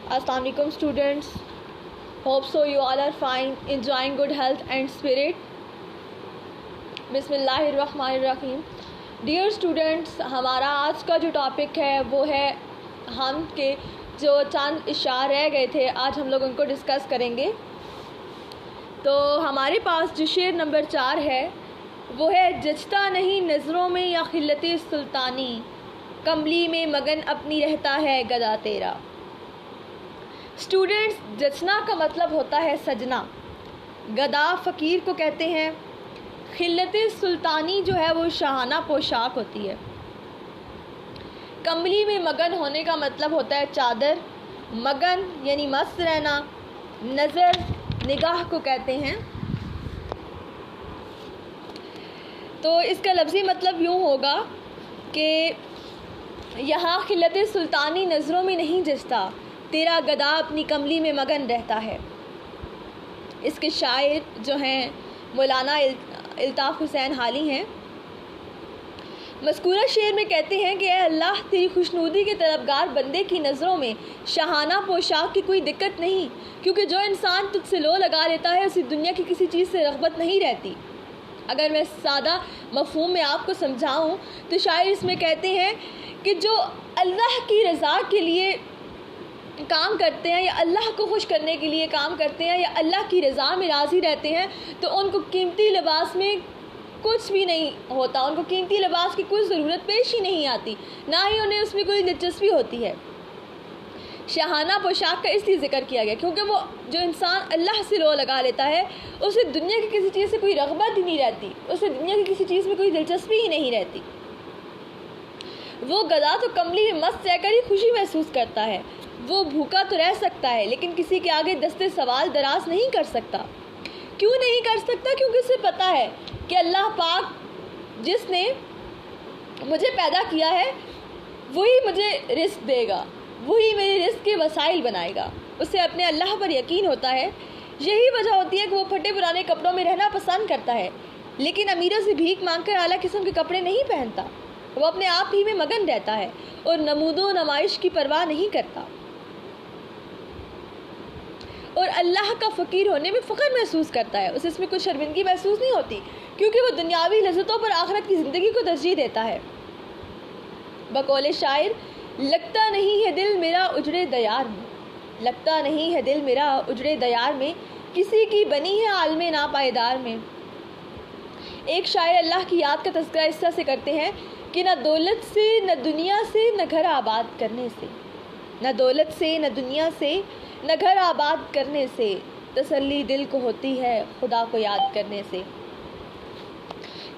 Assalamu alaikum students. Hope so you all are fine, enjoying good health and spirit. Bismillahirrahmanirrahim. Dear students, हमारा आज का जो topic है वो है हम के जो चंद इशार रह गए थे, आज हम लोग उनको डिस्कस करेंगे. तो हमारे पास जो शेर नंबर 4 है वो है जचता नहीं नज़रों में या खिल्लत सुल्तानी, कमली में मगन अपनी रहता है गदा तेरा. स्टूडेंट्स, जचना का मतलब होता है सजना, गदा फ़कीर को कहते हैं. खिल्लत सुल्तानी जो है वो शाहाना पोशाक होती है. कमली में मगन होने का मतलब होता है चादर. मगन यानी मस्त रहना. नज़र निगाह को कहते हैं. तो इसका लफ्ज़ी मतलब यूँ होगा कि यहाँ खिल्लत सुल्तानी नज़रों में नहीं जचता, तेरा गदा अपनी कमली में मगन रहता है. इसके शायर जो हैं मौलाना इल्ताफ़ हुसैन हाली हैं. मज़कूरा शेर में कहते हैं कि ऐ अल्लाह, तेरी खुशनुदी के तलबगार बंदे की नज़रों में शाहाना पोशाक की कोई दिक्कत नहीं, क्योंकि जो इंसान तुझसे लो लगा लेता है उसे दुनिया की किसी चीज़ से रग़बत नहीं रहती. अगर मैं सादा मफ़हूम में आपको समझाऊं तो शायर इसमें कहते हैं कि जो अल्लाह की रज़ा के लिए काम करते हैं या अल्लाह को खुश करने के लिए काम करते हैं या अल्लाह की रज़ा में राज़ी रहते हैं तो उनको कीमती लिबास में कुछ भी नहीं होता, उनको कीमती लिबास की कोई ज़रूरत पेश ही नहीं आती, ना ही उन्हें उसमें कोई दिलचस्पी होती है. शाहाना पोशाक का इसलिए ज़िक्र किया गया क्योंकि वो जो इंसान अल्लाह से लो लगा लेता है उसे दुनिया की किसी चीज़ से कोई रग़बत ही नहीं रहती, उसे दुनिया की किसी चीज़ में कोई दिलचस्पी ही नहीं रहती. वो गदा तो कमली में मस्त रहकर ही खुशी महसूस करता है. वो भूखा तो रह सकता है लेकिन किसी के आगे दस्ते सवाल दराज नहीं कर सकता. क्यों नहीं कर सकता? क्योंकि उसे पता है कि अल्लाह पाक जिसने मुझे पैदा किया है वही मुझे रिस्क देगा, वही मेरे रिस्क के वसाइल बनाएगा. उसे अपने अल्लाह पर यकीन होता है. यही वजह होती है कि वो फटे पुराने कपड़ों में रहना पसंद करता है, लेकिन अमीरों से भीख मांगकर आला किस्म के कपड़े नहीं पहनता. वो अपने आप ही में मगन रहता है और नमूदो नमाइश की परवाह नहीं करता और अल्लाह का फ़कीर होने में फ़ख्र महसूस करता है. उसे इसमें कुछ शर्मिंदगी महसूस नहीं होती क्योंकि वो दुनियावी लज़्ज़तों पर आखिरत की ज़िंदगी को तरजीह देता है. बकौले शायर, लगता नहीं है दिल मेरा उजड़े दयार में, लगता नहीं है दिल मेरा उजड़े दयार में, किसी की बनी है आलमे नापायदार में. एक शायर अल्लाह की याद का तज़किरा इस तरह से करते हैं कि न दौलत से न दुनिया से न घर आबाद करने से, न दौलत से न दुनिया से न घर आबाद करने से, तसल्ली दिल को होती है खुदा को याद करने से.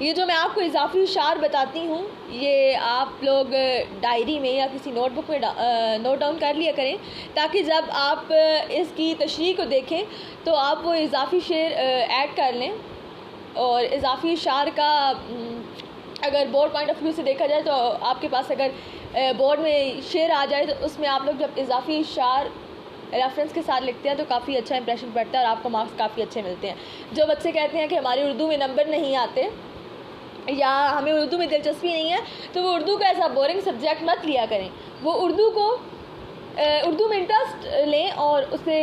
ये जो मैं आपको इजाफी इशार बताती हूँ ये आप लोग डायरी में या किसी नोटबुक में नोट डाउन कर लिया करें ताकि जब आप इसकी तशरीह को देखें तो आप वो इजाफी शेर ऐड कर लें. और इजाफी इशार का अगर बोर्ड पॉइंट ऑफ व्यू से देखा जाए तो आपके पास अगर बोर्ड में शेर आ जाए तो उसमें आप लोग जब इजाफी इशार रेफरेंस के साथ लिखते हैं तो काफ़ी अच्छा इंप्रेशन पड़ता है और आपको मार्क्स काफ़ी अच्छे मिलते हैं. जो बच्चे कहते हैं कि हमारी उर्दू में नंबर नहीं आते या हमें उर्दू में दिलचस्पी नहीं है तो वो उर्दू का ऐसा बोरिंग सब्जेक्ट मत लिया करें. वो उर्दू में इंटरेस्ट लें और उसे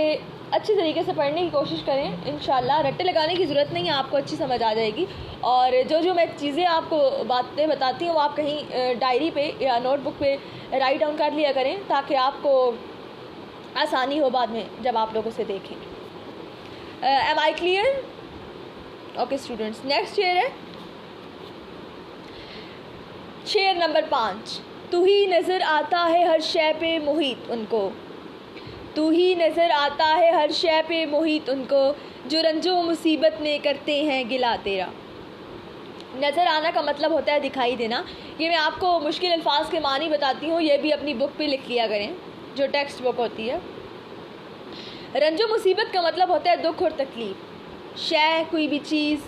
अच्छी तरीके से पढ़ने की कोशिश करें. इंशाल्लाह रट्टे लगाने की ज़रूरत नहीं है, आपको अच्छी समझ आ जाएगी. और जो मैं चीज़ें आपको बातें बताती हूँ आप कहीं डायरी पे या नोटबुक पे राइट डाउन कर लिया करें ताकि आपको आसानी हो बाद में जब आप लोग उसे देखें. Am I clear? Okay students, next शेर है शेर नंबर 5. तू ही नज़र आता है हर शय पे मोहित उनको, तू ही नज़र आता है हर शय पे मोहित उनको, जो रंजो मुसीबत में करते हैं गिला तेरा. नज़र आना का मतलब होता है दिखाई देना. ये मैं आपको मुश्किल अल्फाज के मानी बताती हूँ, ये भी अपनी बुक पे लिख लिया करें जो टेक्स्ट बुक होती है. रंजो मुसीबत का मतलब होता है दुख और तकलीफ़. शय कोई भी चीज़,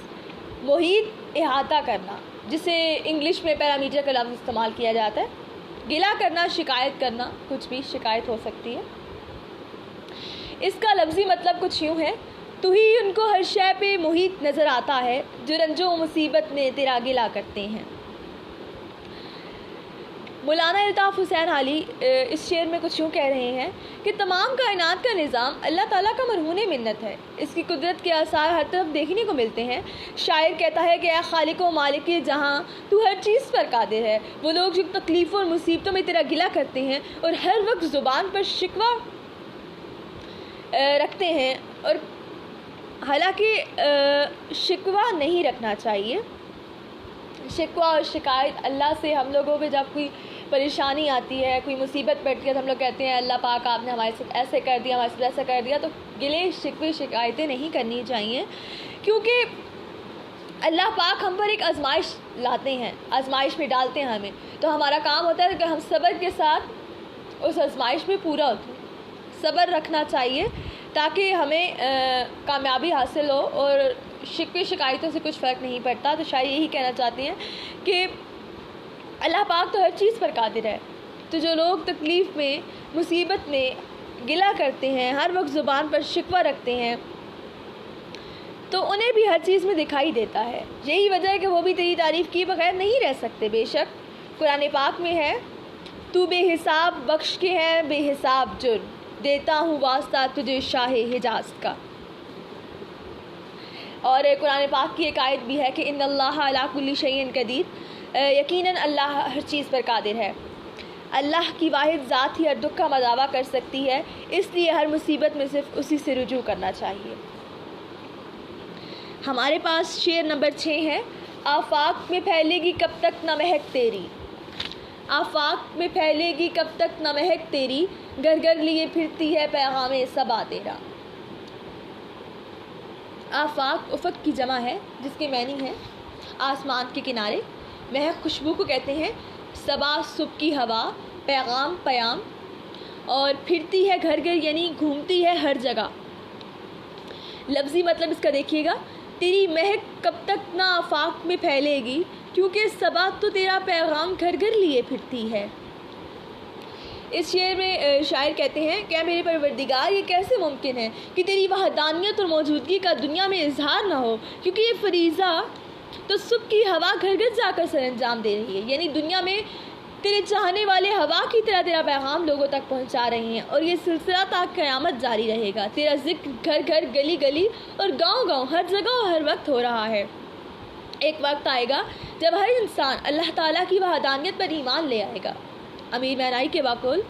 मोहित इहाता करना जिसे इंग्लिश में पैरामीटर का लफ्ज़ इस्तेमाल किया जाता है. गिला करना शिकायत करना, कुछ भी शिकायत हो सकती है. इसका लफ्ज़ी मतलब कुछ यूँ है, तू ही उनको हर शय पे मोहित नज़र आता है जो रंजो मुसीबत में तेरा गिला करते हैं. مولانا الطاف حسین حالی اس شعر میں کچھ یوں کہہ رہے ہیں کہ تمام کائنات کا نظام اللہ تعالیٰ کا مرہون منت ہے، اس کی قدرت کے آثار ہر طرف دیکھنے کو ملتے ہیں۔ شاعر کہتا ہے کہ اے خالق و مالک جہاں، تو ہر چیز پر قادر ہے۔ وہ لوگ جو تکلیفوں اور مصیبتوں میں تیرا گلہ کرتے ہیں اور ہر وقت زبان پر شکوہ رکھتے ہیں، اور حالانکہ شکوہ نہیں رکھنا چاہیے۔ شکوہ اور شکایت اللہ سے، ہم لوگوں پہ جب کوئی پریشانی آتی ہے، کوئی مصیبت پڑتی ہے تو ہم لوگ کہتے ہیں اللہ پاک آپ نے ہمارے ساتھ ایسے کر دیا، ہمارے ساتھ ایسا کر دیا، تو گلے شکوے شکایتیں نہیں کرنی چاہیے، کیونکہ اللہ پاک ہم پر ایک آزمائش لاتے ہیں، آزمائش میں ڈالتے ہیں ہمیں، تو ہمارا کام ہوتا ہے کہ ہم صبر کے ساتھ اس آزمائش میں پورا ہوتے ہیں۔ صبر رکھنا چاہیے تاکہ ہمیں کامیابی حاصل ہو، اور شکوے شکایتوں سے کچھ فرق نہیں پڑتا۔ تو شاید یہی کہنا چاہتے ہیں کہ اللہ پاک تو ہر چیز پر قادر ہے، تو جو لوگ تکلیف میں، مصیبت میں گلہ کرتے ہیں، ہر وقت زبان پر شکوہ رکھتے ہیں، تو انہیں بھی ہر چیز میں دکھائی دیتا ہے۔ یہی وجہ ہے کہ وہ بھی تیری تعریف کیے بغیر نہیں رہ سکتے۔ بے شک قرآن پاک میں ہے، تو بے حساب بخش کے ہے بے حساب جرم، دیتا ہوں واسطہ تجھے شاہ حجاز کا۔ اور قرآن پاک کی ایک آیت بھی ہے کہ ان اللہ علی کل شیء قدیر، یقیناً اللہ ہر چیز پر قادر ہے۔ اللہ کی واحد ذات ہی ہر دکھ کا مداوع کر سکتی ہے، اس لیے ہر مصیبت میں صرف اسی سے رجوع کرنا چاہیے۔ ہمارے پاس شعر نمبر 6 ہے، آفاق میں پھیلے گی کب تک نہ مہک تیری، آفاق میں پھیلے گی کب تک نہ مہک تیری، گھر گھر لیے پھرتی ہے پیغام صبا تیرا۔ آفاق افق کی جمع ہے، جس کے معنی ہے آسمان کے کنارے، مہک خوشبو کو کہتے ہیں، صبا صبح کی ہوا، پیغام پیام، اور پھرتی ہے گھر گھر یعنی گھومتی ہے ہر جگہ۔ لفظی مطلب اس کا دیکھیے گا، تیری مہک کب تک نہ آفاق میں پھیلے گی، کیونکہ صبا تو تیرا پیغام گھر گھر لیے پھرتی ہے۔ اس شعر میں شاعر کہتے ہیں کہ اے میرے پروردگار، یہ کیسے ممکن ہے کہ تیری وحدانیت اور موجودگی کا دنیا میں اظہار نہ ہو، کیونکہ یہ فریضہ تو صبح کی ہوا گھر گھر جا کر سر انجام دے رہی ہے، یعنی دنیا میں تیرے چاہنے والے ہوا کی طرح تیرا پیغام لوگوں تک پہنچا رہے ہیں، اور یہ سلسلہ تا قیامت جاری رہے گا۔ تیرا ذکر گھر گھر، گلی گلی اور گاؤں گاؤں، ہر جگہ اور ہر وقت ہو رہا ہے۔ ایک وقت آئے گا جب ہر انسان اللہ تعالیٰ کی وحدانیت پر ایمان لے آئے گا۔ امیر مہرائی کے باقول،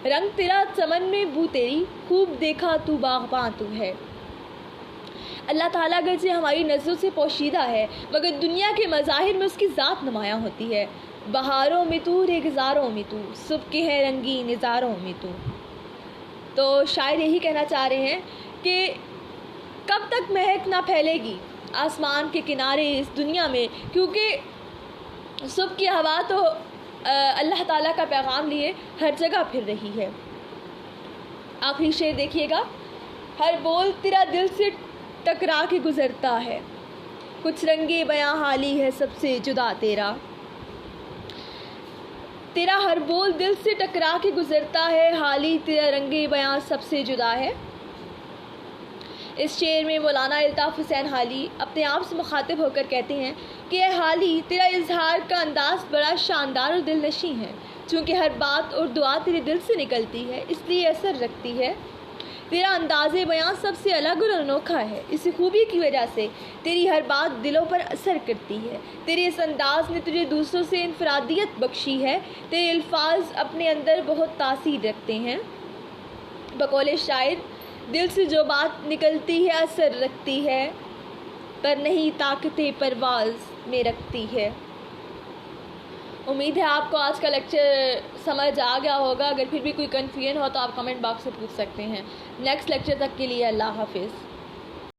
رنگ تیرا چمن میں بو تیری، خوب دیکھا تو باغباں تو ہے۔ اللہ تعالیٰ اگرچہ ہماری نظروں سے پوشیدہ ہے، مگر دنیا کے مظاہر میں اس کی ذات نمایاں ہوتی ہے۔ بہاروں میں تو، ریگزاروں میں تو، صبح کے ہے رنگی نظاروں میں تو شاعر یہی کہنا چاہ رہے ہیں کہ کب تک مہک نہ پھیلے گی آسمان کے کنارے اس دنیا میں، کیونکہ صبح کی ہوا تو اللہ تعالیٰ کا پیغام لیے ہر جگہ پھر رہی ہے۔ آخری شعر دیکھیے گا، ہر بول تیرا دل سے ٹکرا کے گزرتا ہے، کچھ رنگے بیاں حالی ہے سب سے جدا تیرا۔ تیرا ہر بول دل سے ٹکرا کے گزرتا ہے، حالی تیرا رنگے بیاں سب سے جدا ہے۔ اس شعر میں مولانا الطاف حسین حالی اپنے آپ سے مخاطب ہو کر کہتے ہیں کہ اے حالی، تیرا اظہار کا انداز بڑا شاندار اور دل نشیں ہے، چونکہ ہر بات اور دعا تیرے دل سے نکلتی ہے، اس لیے اثر رکھتی ہے۔ تیرا انداز بیاں سب سے الگ اور انوکھا ہے، اس خوبی کی وجہ سے تیری ہر بات دلوں پر اثر کرتی ہے۔ تیرے اس انداز نے تجھے دوسروں سے انفرادیت بخشی ہے، تیرے الفاظ اپنے اندر بہت تاثیر رکھتے ہیں۔ بقول شاعر، دل سے جو بات نکلتی ہے اثر رکھتی ہے، پر نہیں طاقت پرواز میں رکھتی ہے۔ امید ہے آپ کو آج کا لیکچر سمجھ آ گیا ہوگا۔ اگر پھر بھی کوئی کنفیوژن ہو تو آپ کمنٹ باکس سے پوچھ سکتے ہیں۔ نیکسٹ لیکچر تک کے لیے اللہ حافظ۔